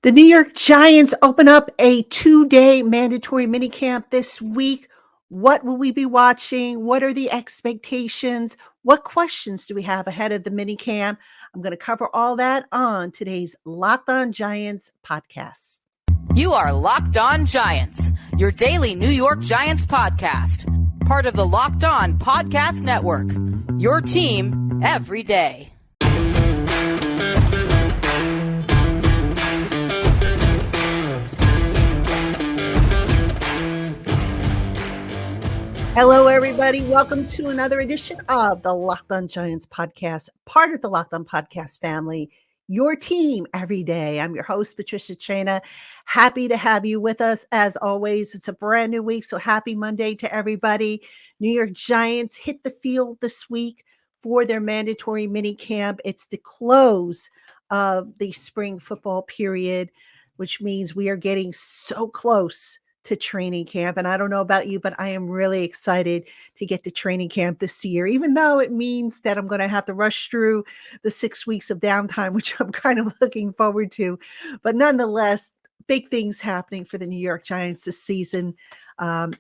The New York Giants open up a 2-day mandatory minicamp this week. What will we be watching? What are the expectations? What questions do we have ahead of the minicamp? I'm going to cover all that on today's Locked On Giants podcast. You are Locked On Giants, your daily New York Giants podcast. Part of the Locked On Podcast Network, your team every day. Hello, everybody. Welcome to another edition of the Locked On Giants podcast, part of the Locked On Podcast family, your team every day. I'm your host, Patricia Traina. Happy to have you with us. As always, it's a brand new week, so happy Monday to everybody. New York Giants hit the field this week for their mandatory mini camp. It's the close of the spring football period, which means we are getting so close to training camp. And I don't know about you, but I am really excited to get to training camp this year, even though it means that I'm going to have to rush through the 6 weeks of downtime, which I'm kind of looking forward to. But nonetheless, big things happening for the New York Giants this season.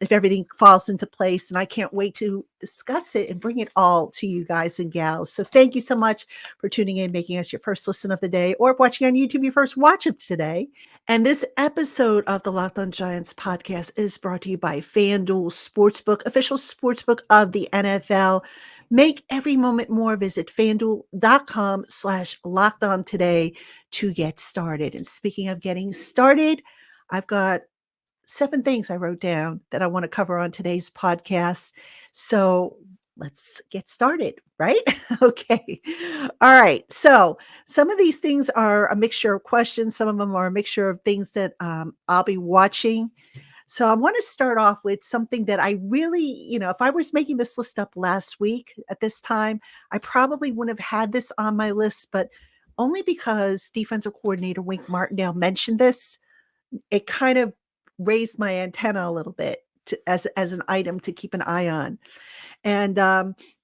If everything falls into place, and I can't wait to discuss it and bring it all to you guys and gals. So thank you so much for tuning in, making us your first listen of the day, or watching on YouTube, your first watch of today. And this episode of the Locked On Giants podcast is brought to you by FanDuel Sportsbook, official sportsbook of the NFL. Make every moment more. Visit FanDuel.com/LockedOn today to get started. And speaking of getting started, I've got 7 things I wrote down that I want to cover on today's podcast. So let's get started, right? Okay. All right. So some of these things are a mixture of questions. Some of them are a mixture of things that I'll be watching. So I want to start off with something that I really, if I was making this list up last week at this time, I probably wouldn't have had this on my list, but only because defensive coordinator Wink Martindale mentioned this, it kind of raised my antenna a little bit as an item to keep an eye on. And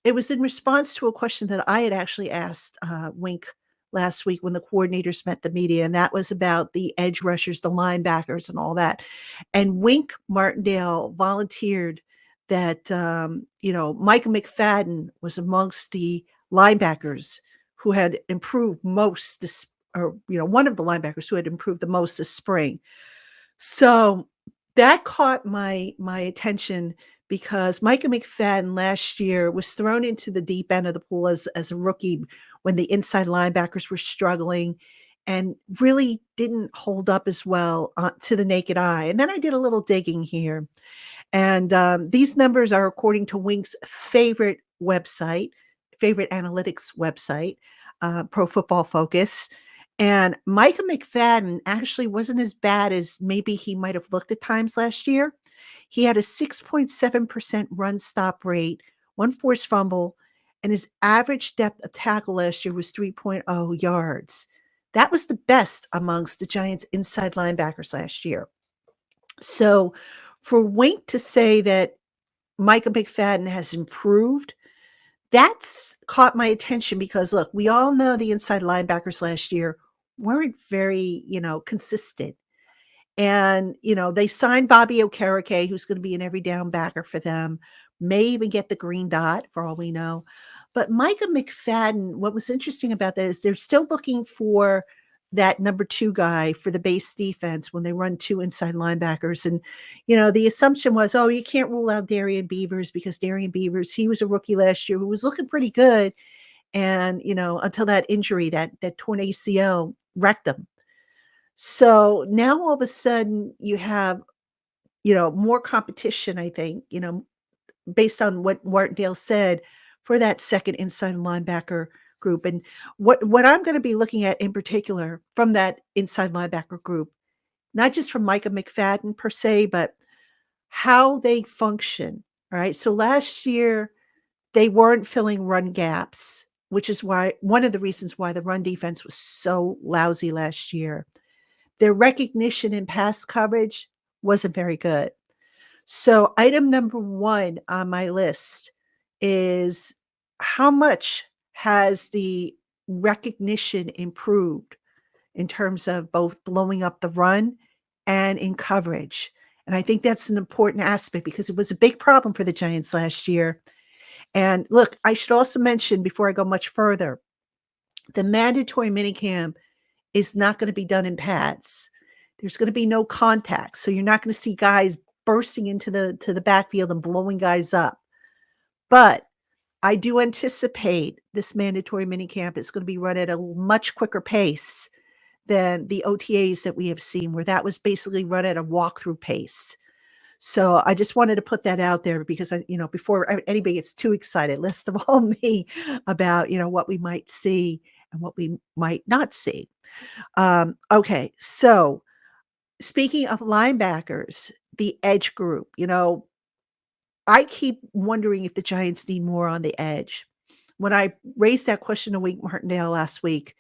it was in response to a question that I had actually asked Wink last week when the coordinators met the media, and that was about the edge rushers, the linebackers, and all that. And Wink Martindale volunteered that Micah McFadden was amongst the linebackers who had improved most this, or one of the linebackers who had improved the most this spring. So that caught my attention because Micah McFadden last year was thrown into the deep end of the pool as a rookie when the inside linebackers were struggling and really didn't hold up as well to the naked eye. And then I did a little digging here. And these numbers are according to Wink's favorite analytics website, Pro Football Focus. And Micah McFadden actually wasn't as bad as maybe he might have looked at times last year. He had a 6.7% run stop rate, 1 forced fumble, and his average depth of tackle last year was 3.0 yards. That was the best amongst the Giants' inside linebackers last year. So for Wink to say that Micah McFadden has improved, that's caught my attention because, look, we all know the inside linebackers last year weren't very, consistent. And, they signed Bobby Okereke, who's going to be an every down backer for them, may even get the green dot for all we know. But Micah McFadden, what was interesting about that is they're still looking for that number 2 guy for the base defense when they run 2 inside linebackers. And, the assumption was, you can't rule out Darian Beavers because Darian Beavers, he was a rookie last year who was looking pretty good. And, until that injury, that torn ACL wrecked him. So now all of a sudden you have, more competition, I think, based on what Martindale said for that second inside linebacker group. And what I'm going to be looking at in particular from that inside linebacker group, not just from Micah McFadden per se, but how they function. All right. So last year they weren't filling run gaps, which is why one of the reasons why the run defense was so lousy last year. Their recognition in pass coverage wasn't very good. So item number 1 on my list is how much has the recognition improved in terms of both blowing up the run and in coverage. And I think that's an important aspect because it was a big problem for the Giants last year. And look, I should also mention before I go much further, the mandatory minicamp is not going to be done in pads. There's going to be no contact. So you're not going to see guys bursting into the backfield and blowing guys up. But I do anticipate this mandatory minicamp is going to be run at a much quicker pace than the OTAs that we have seen, where that was basically run at a walkthrough pace. So I just wanted to put that out there because before anybody gets too excited, least of all me, about what we might see and what we might not see. Okay, so speaking of linebackers, the edge group, I keep wondering if the Giants need more on the edge. When I raised that question to Wink Martindale last week,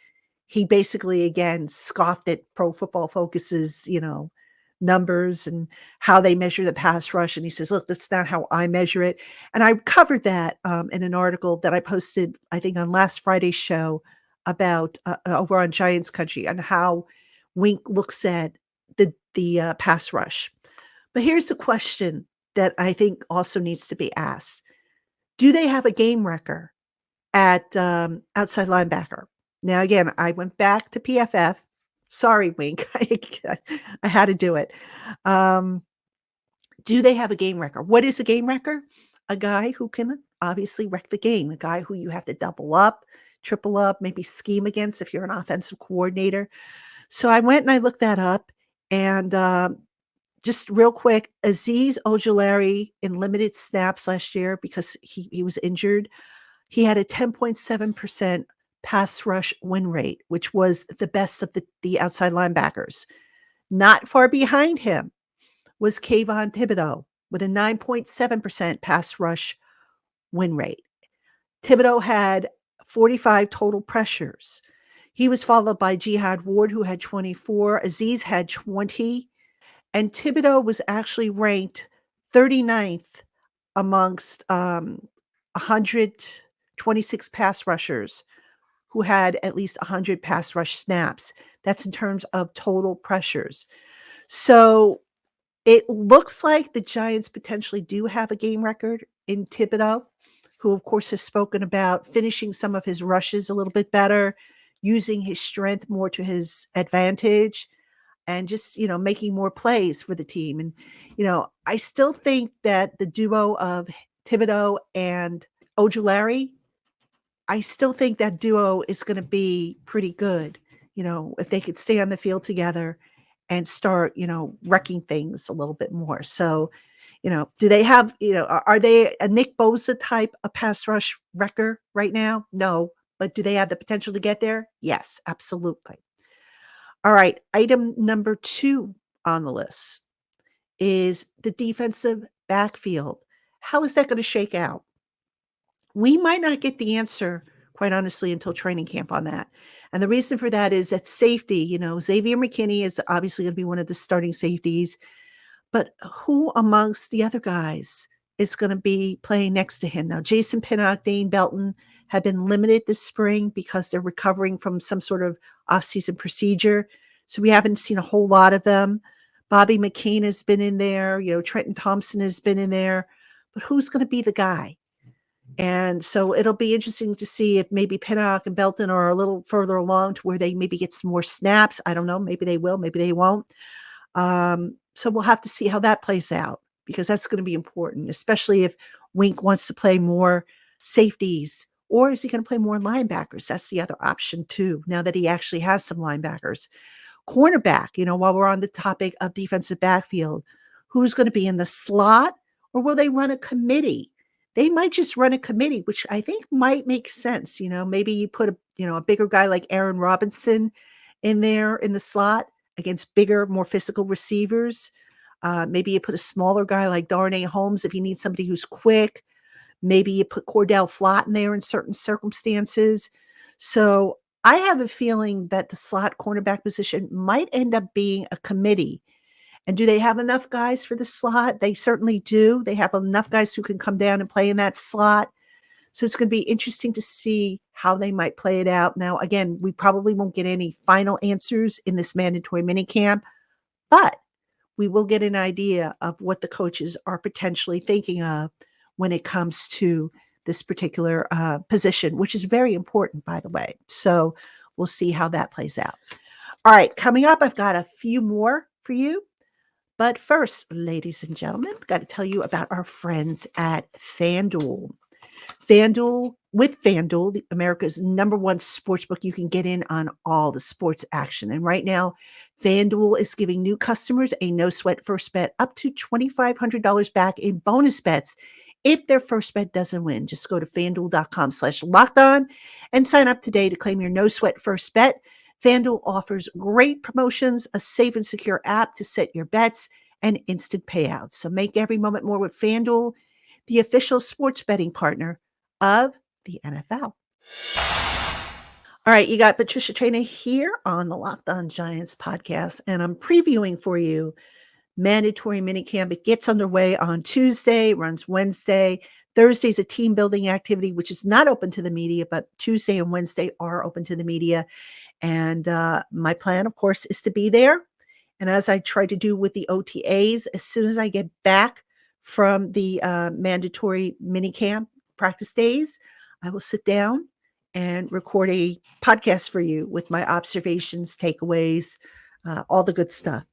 he basically again scoffed at Pro Football Focus's, numbers and how they measure the pass rush. And he says, look, that's not how I measure it. And I covered that in an article that I posted, I think, on last Friday's show about over on Giants Country on how Wink looks at the pass rush. But here's the question that I think also needs to be asked. Do they have a game wrecker at outside linebacker? Now, again, I went back to PFF. Sorry, Wink. I had to do it. Do they have a game wrecker? What is a game wrecker? A guy who can obviously wreck the game, a guy who you have to double up, triple up, maybe scheme against if you're an offensive coordinator. So I went and I looked that up. And just real quick, Azeez Ojulari in limited snaps last year because he was injured. He had a 10.7% pass rush win rate, which was the best of the outside linebackers. Not far behind him was Kayvon Thibodeau with a 9.7% pass rush win rate. Thibodeau had 45 total pressures. He was followed by Jihad Ward, who had 24. Azeez had 20. And Thibodeau was actually ranked 39th amongst 126 pass rushers who had at least 100 pass rush snaps. That's in terms of total pressures. So it looks like the Giants potentially do have a game record in Thibodeau, who, of course, has spoken about finishing some of his rushes a little bit better, using his strength more to his advantage, and just, making more plays for the team. And, I still think that the duo of Thibodeau and Ojulari, I still think that duo is going to be pretty good, if they could stay on the field together and start, wrecking things a little bit more. So, do they have, are they a Nick Bosa type of pass rush wrecker right now? No. But do they have the potential to get there? Yes, absolutely. All right. Item number 2 on the list is the defensive backfield. How is that going to shake out? We might not get the answer, quite honestly, until training camp on that. And the reason for that is that safety, Xavier McKinney is obviously going to be one of the starting safeties, but who amongst the other guys is going to be playing next to him? Now, Jason Pinnock, Dane Belton have been limited this spring because they're recovering from some sort of offseason procedure. So we haven't seen a whole lot of them. Bobby McCain has been in there. Trenton Thompson has been in there. But who's going to be the guy? And so it'll be interesting to see if maybe Pinnock and Belton are a little further along to where they maybe get some more snaps. I don't know. Maybe they will. Maybe they won't. So we'll have to see how that plays out because that's going to be important, especially if Wink wants to play more safeties, or is he going to play more linebackers? That's the other option too, now that he actually has some linebackers. Cornerback, while we're on the topic of defensive backfield, who's going to be in the slot, or will they run a committee? They might just run a committee, which I think might make sense. Maybe you put a bigger guy like Aaron Robinson in there in the slot against bigger, more physical receivers. Maybe you put a smaller guy like Darnay Holmes if you need somebody who's quick. Maybe you put Cordell Flott in there in certain circumstances. So I have a feeling that the slot cornerback position might end up being a committee. And do they have enough guys for the slot? They certainly do. They have enough guys who can come down and play in that slot. So it's going to be interesting to see how they might play it out. Now, again, we probably won't get any final answers in this mandatory minicamp, but we will get an idea of what the coaches are potentially thinking of when it comes to this particular position, which is very important, by the way. So we'll see how that plays out. All right, coming up, I've got a few more for you. But first, ladies and gentlemen, I've got to tell you about our friends at FanDuel. With FanDuel, America's number one sports book, you can get in on all the sports action. And right now, FanDuel is giving new customers a no sweat first bet up to $2,500 back in bonus bets if their first bet doesn't win. Just go to fanduel.com/lockedon and sign up today to claim your no sweat first bet. FanDuel offers great promotions, a safe and secure app to set your bets, and instant payouts. So make every moment more with FanDuel, the official sports betting partner of the NFL. All right, you got Patricia Traina here on the Locked On Giants podcast, and I'm previewing for you mandatory minicamp. It gets underway on Tuesday, runs Wednesday. Thursday's a team building activity, which is not open to the media, but Tuesday and Wednesday are open to the media. And my plan, of course, is to be there. And as I try to do with the OTAs, as soon as I get back from the mandatory minicamp practice days, I will sit down and record a podcast for you with my observations, takeaways, all the good stuff.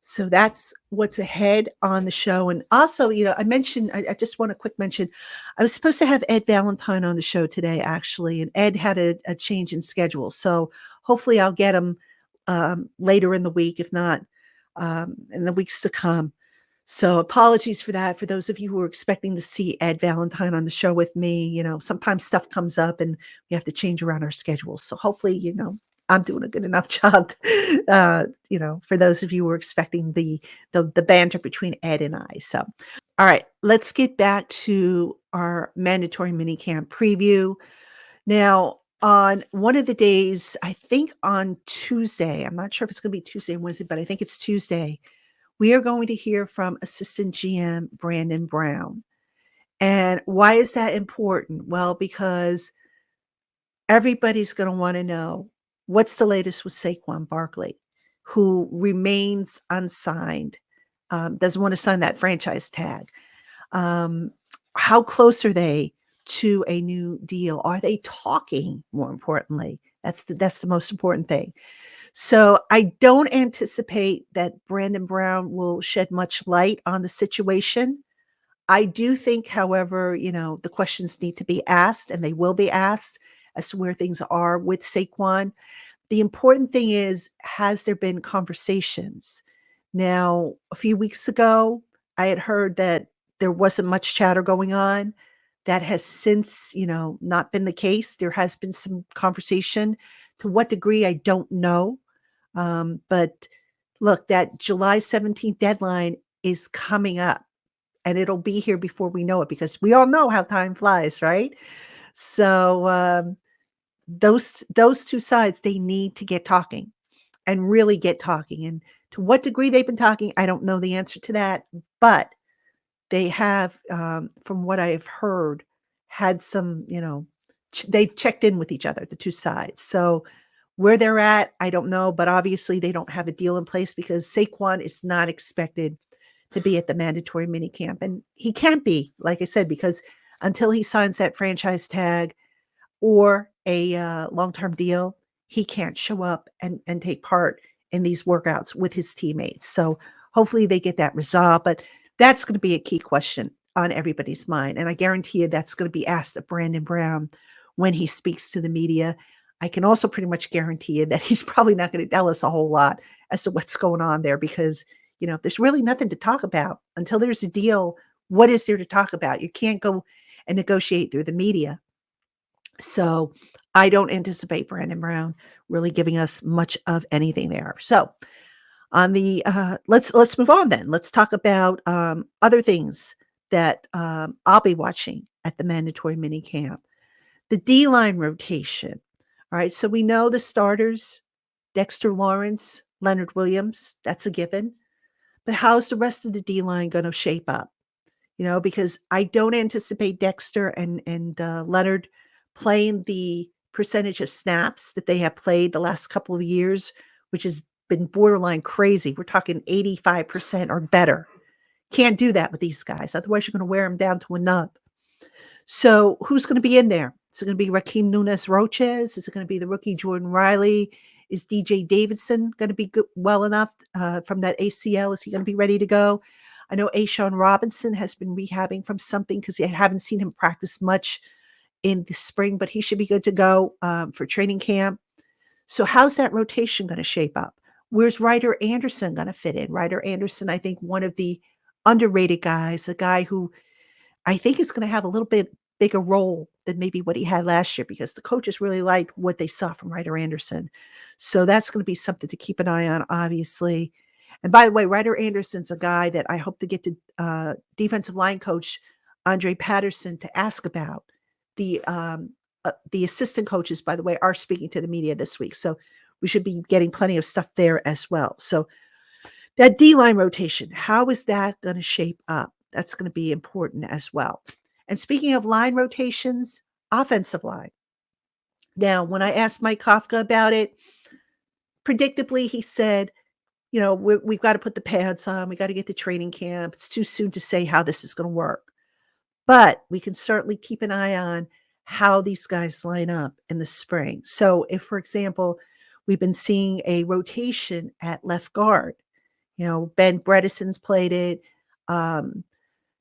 So that's what's ahead on the show. And also, I just want a quick mention. I was supposed to have Ed Valentine on the show today, actually, and Ed had a change in schedule. So hopefully I'll get him later in the week, if not in the weeks to come. So apologies for that. For those of you who are expecting to see Ed Valentine on the show with me, sometimes stuff comes up and we have to change around our schedules. So hopefully, I'm doing a good enough job, for those of you who are expecting the banter between Ed and I. So, all right, let's get back to our mandatory minicamp preview. Now, on one of the days, I think on Tuesday, I'm not sure if it's going to be Tuesday and Wednesday, but I think it's Tuesday, we are going to hear from assistant GM Brandon Brown. And why is that important? Well, because everybody's going to want to know what's the latest with Saquon Barkley, who remains unsigned, doesn't want to sign that franchise tag. How close are they to a new deal? Are they talking? More importantly, that's the most important thing. So I don't anticipate that Brandon Brown will shed much light on the situation. I do think, however, the questions need to be asked, and they will be asked as to where things are with Saquon. The important thing is, has there been conversations? Now, a few weeks ago, I had heard that there wasn't much chatter going on. That has since, not been the case. There has been some conversation. To what degree, I don't know. But look, that July 17th deadline is coming up, and it'll be here before we know it, because we all know how time flies, right? So those two sides, they need to get talking and really get talking. And to what degree they've been talking, I don't know the answer to that, but they have, from what I've heard, had some, they've checked in with each other, the two sides. So where they're at, I don't know, but obviously they don't have a deal in place, because Saquon is not expected to be at the mandatory minicamp. And he can't be, like I said, because until he signs that franchise tag or a long-term deal, he can't show up and take part in these workouts with his teammates. So hopefully they get that resolved. But that's going to be a key question on everybody's mind. And I guarantee you that's going to be asked of Brandon Brown when he speaks to the media. I can also pretty much guarantee you that he's probably not going to tell us a whole lot as to what's going on there, because, if there's really nothing to talk about until there's a deal, what is there to talk about? You can't go and negotiate through the media. So I don't anticipate Brandon Brown really giving us much of anything there. So on the let's move on then. Let's talk about other things that I'll be watching at the mandatory minicamp. The D-line rotation. All right, so we know the starters: Dexter Lawrence, Leonard Williams. That's a given. But how's the rest of the D-line going to shape up? because I don't anticipate Dexter and Leonard playing the percentage of snaps that they have played the last couple of years, which has been borderline crazy. We're talking 85% or better. Can't do that with these guys. Otherwise, you're going to wear them down to a nub. So who's going to be in there? Is it going to be Raheem Nunes Roches? Is it going to be the rookie Jordan Riley? Is DJ Davidson going to be good, well enough from that ACL? Is he going to be ready to go? I know Ashawn Robinson has been rehabbing from something because I haven't seen him practice much in the spring, but he should be good to go for training camp. So how's that rotation going to shape up? Where's Ryder Anderson going to fit in? Ryder Anderson, I think one of the underrated guys, a guy who I think is going to have a little bit bigger role than maybe what he had last year because the coaches really liked what they saw from Ryder Anderson. So that's going to be something to keep an eye on, obviously. And by the way, Ryder Anderson's a guy that I hope to get to defensive line coach Andre Patterson to ask about. The assistant coaches, by the way, are speaking to the media this week. So we should be getting plenty of stuff there as well. So that D-line rotation, how is that going to shape up? That's going to be important as well. And speaking of line rotations, offensive line. Now, when I asked Mike Kafka about it, predictably, he said, we've got to put the pads on. We got to get to training camp. It's too soon to say how this is going to work. But we can certainly keep an eye on how these guys line up in the spring. So if, for example, we've been seeing a rotation at left guard, Ben Bredesen's played it.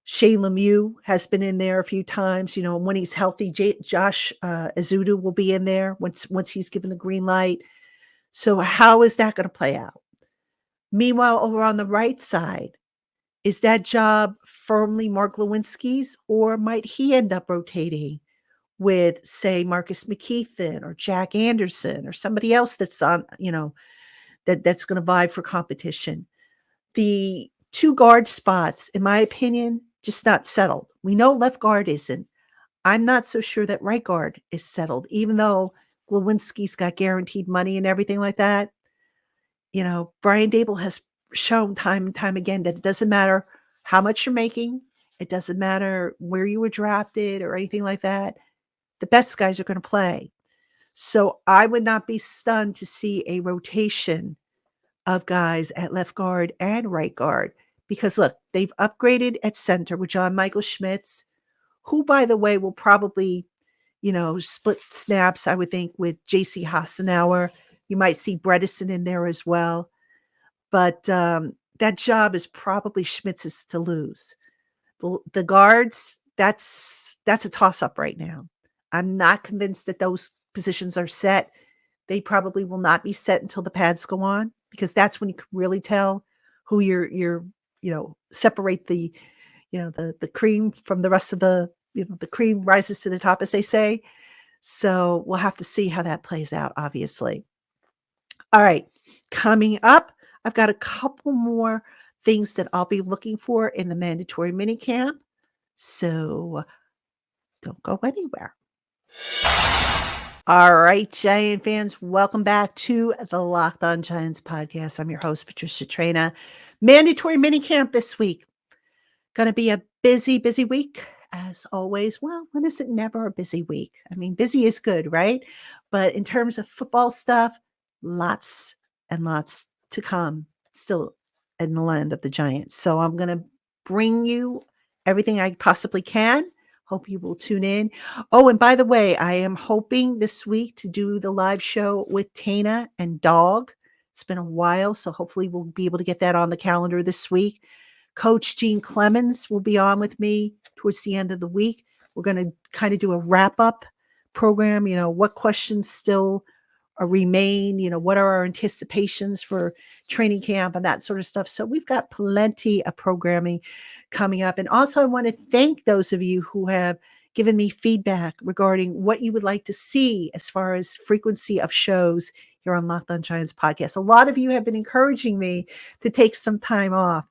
Shane Lemieux has been in there a few times. When he's healthy, Josh Azudu will be in there once he's given the green light. So how is that going to play out? Meanwhile, over on the right side, is that job firmly Mark Lewinsky's, or might he end up rotating with, say, Marcus McKeithen or Jack Anderson or somebody else that's on, that's going to vie for competition? The two guard spots, in my opinion, just not settled. We know left guard isn't. I'm not so sure that right guard is settled, even though Lewinsky's got guaranteed money and everything like that. Brian Dable has shown time and time again that it doesn't matter how much you're making. It doesn't matter where you were drafted or anything like that. The best guys are going to play. So I would not be stunned to see a rotation of guys at left guard and right guard because, look, they've upgraded at center with John Michael Schmitz, who, by the way, will probably, split snaps, I would think, with J.C. Hassenauer. You might see Bredesen in there as well. But that job is probably Schmitz's to lose. The guards, that's a toss-up right now. I'm not convinced that those positions are set. They probably will not be set until the pads go on because that's when you can really tell who you're separate the cream from the rest of the cream rises to the top, as they say. So we'll have to see how that plays out, obviously. All right, coming up, I've got a couple more things that I'll be looking for in the mandatory minicamp. So don't go anywhere. All right, Giant fans, welcome back to the Locked On Giants podcast. I'm your host, Patricia Traina. Mandatory minicamp this week. Going to be a busy, busy week, as always. Well, when is it never a busy week? I mean, busy is good, right? But in terms of football stuff, lots and lots to come still in the land of the Giants. So I'm going to bring you everything I possibly can. Hope you will tune in. Oh, and by the way, I am hoping this week to do the live show with Tana and Dog. It's been a while, so hopefully we'll be able to get that on the calendar this week. Coach Gene Clemens will be on with me towards the end of the week. We're going to kind of do a wrap-up program, what questions still remain, what are our anticipations for training camp and that sort of stuff. So we've got plenty of programming coming up. And also I want to thank those of you who have given me feedback regarding what you would like to see as far as frequency of shows here on Locked On Giants podcast. A lot of you have been encouraging me to take some time off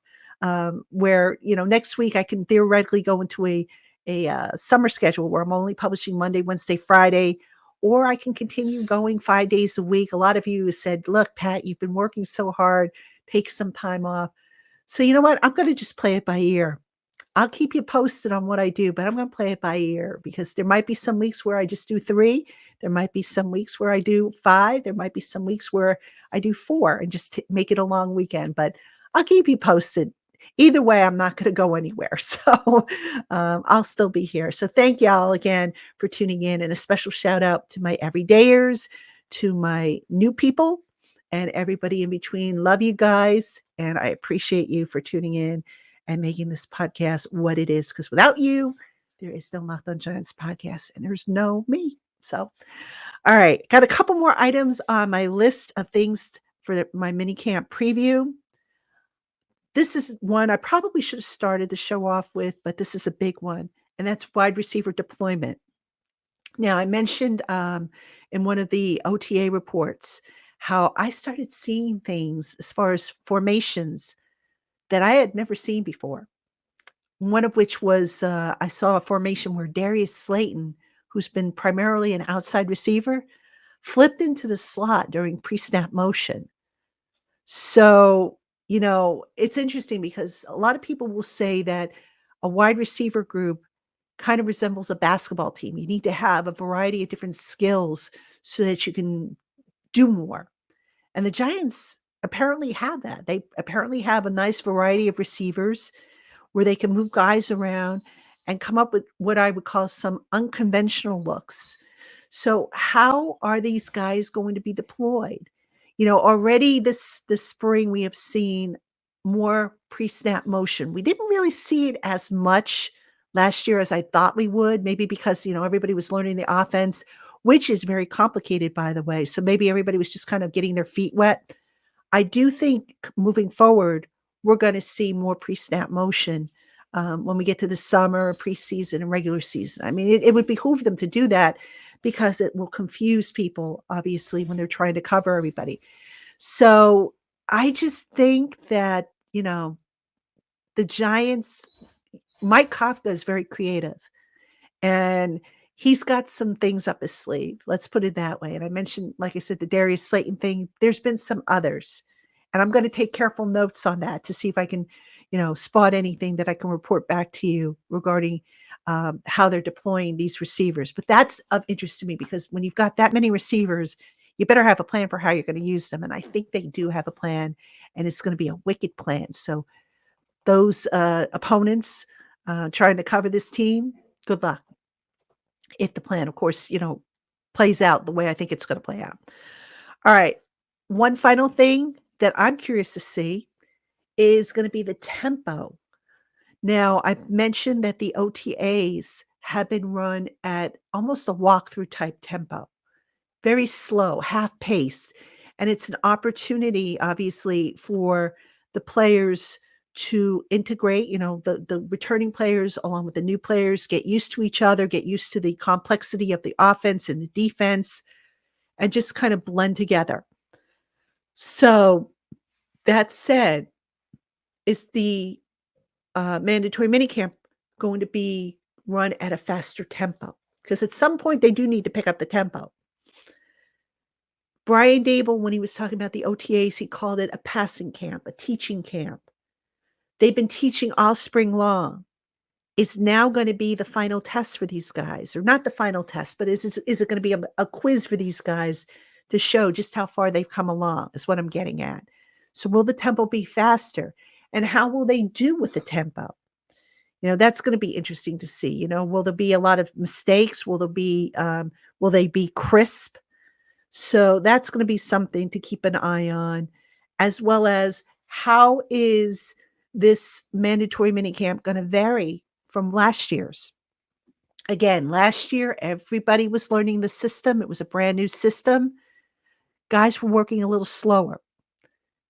where, next week I can theoretically go into a summer schedule where I'm only publishing Monday, Wednesday, Friday, or I can continue going 5 days a week. A lot of you said, look, Pat, you've been working so hard, take some time off. So you know what? I'm going to just play it by ear. I'll keep you posted on what I do, but I'm going to play it by ear because there might be some weeks where I just do 3. There might be some weeks where I do 5. There might be some weeks where I do 4 and just make it a long weekend, but I'll keep you posted. Either way, I'm not going to go anywhere. So I'll still be here. So thank y'all again for tuning in, and a special shout out to my everydayers, to my new people, and everybody in between. Love you guys, and I appreciate you for tuning in and making this podcast what it is, because without you, there is no Locked On Giants podcast, and there's no me. So, all right, got a couple more items on my list of things for my minicamp preview. This is one I probably should have started the show off with, but this is a big one, and that's wide receiver deployment. Now, I mentioned in one of the OTA reports how I started seeing things as far as formations that I had never seen before. One of which was I saw a formation where Darius Slayton, who's been primarily an outside receiver, flipped into the slot during pre-snap motion. So, it's interesting because a lot of people will say that a wide receiver group kind of resembles a basketball team. You need to have a variety of different skills so that you can do more. And the Giants apparently have that. They apparently have a nice variety of receivers where they can move guys around and come up with what I would call some unconventional looks. So how are these guys going to be deployed? Already this spring we have seen more pre-snap motion. We didn't really see it as much last year as I thought we would, maybe because, everybody was learning the offense, which is very complicated, by the way. So maybe everybody was just kind of getting their feet wet. I do think moving forward, we're going to see more pre-snap motion when we get to the summer, preseason, and regular season. I mean, it would behoove them to do that because it will confuse people, obviously, when they're trying to cover everybody. So I just think that, the Giants, Mike Kafka is very creative, and he's got some things up his sleeve. Let's put it that way. And I mentioned, like I said, the Darius Slayton thing. There's been some others, and I'm going to take careful notes on that to see if I can, spot anything that I can report back to you regarding how they're deploying these receivers. But that's of interest to me because when you've got that many receivers, you better have a plan for how you're going to use them. And I think they do have a plan, and it's going to be a wicked plan. So those opponents trying to cover this team, good luck. If the plan, of course, plays out the way I think it's going to play out. All right. One final thing that I'm curious to see is going to be the tempo. Now, I've mentioned that the OTAs have been run at almost a walkthrough type tempo, very slow, half pace. And it's an opportunity, obviously, for the players to integrate, the returning players along with the new players, get used to each other, get used to the complexity of the offense and the defense, and just kind of blend together. So that said, is the mandatory minicamp going to be run at a faster tempo? Because at some point they do need to pick up the tempo. Brian Dable, when he was talking about the OTAs, he called it a passing camp, a teaching camp. They've been teaching all spring long. It's now going to be the final test for these guys, or not the final test, but is it going to be a quiz for these guys to show just how far they've come along, is what I'm getting at. So will the tempo be faster? And how will they do with the tempo? That's going to be interesting to see. Will there be a lot of mistakes? Will they be crisp? So that's going to be something to keep an eye on, as well as how is this mandatory minicamp going to vary from last year's? Again, last year, everybody was learning the system. It was a brand new system. Guys were working a little slower.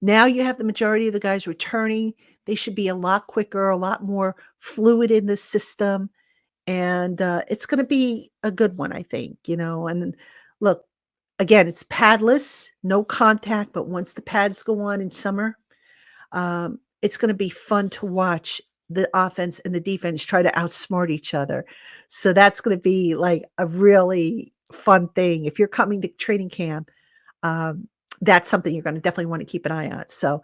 Now you have the majority of the guys returning. They should be a lot quicker, a lot more fluid in the system. And it's going to be a good one, I think, and look, again, it's padless, no contact, but once the pads go on in summer, it's going to be fun to watch the offense and the defense try to outsmart each other. So that's going to be like a really fun thing. If you're coming to training camp, that's something you're going to definitely want to keep an eye on. So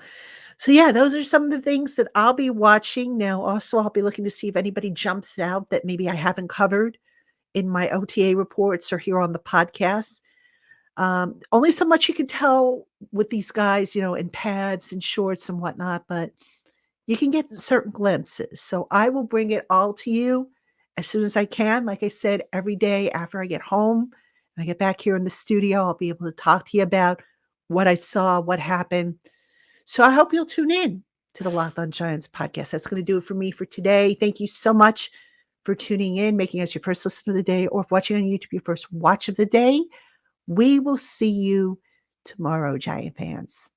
So yeah, those are some of the things that I'll be watching. Now, also, I'll be looking to see if anybody jumps out that maybe I haven't covered in my OTA reports or here on the podcast. Only so much you can tell with these guys, in pads and shorts and whatnot, but you can get certain glimpses. So I will bring it all to you as soon as I can. Like I said, every day after I get home and I get back here in the studio, I'll be able to talk to you about what I saw, what happened. So I hope you'll tune in to the Locked On Giants podcast. That's going to do it for me for today. Thank you so much for tuning in, making us your first listen of the day, or watching on YouTube your first watch of the day. We will see you tomorrow, Giant fans.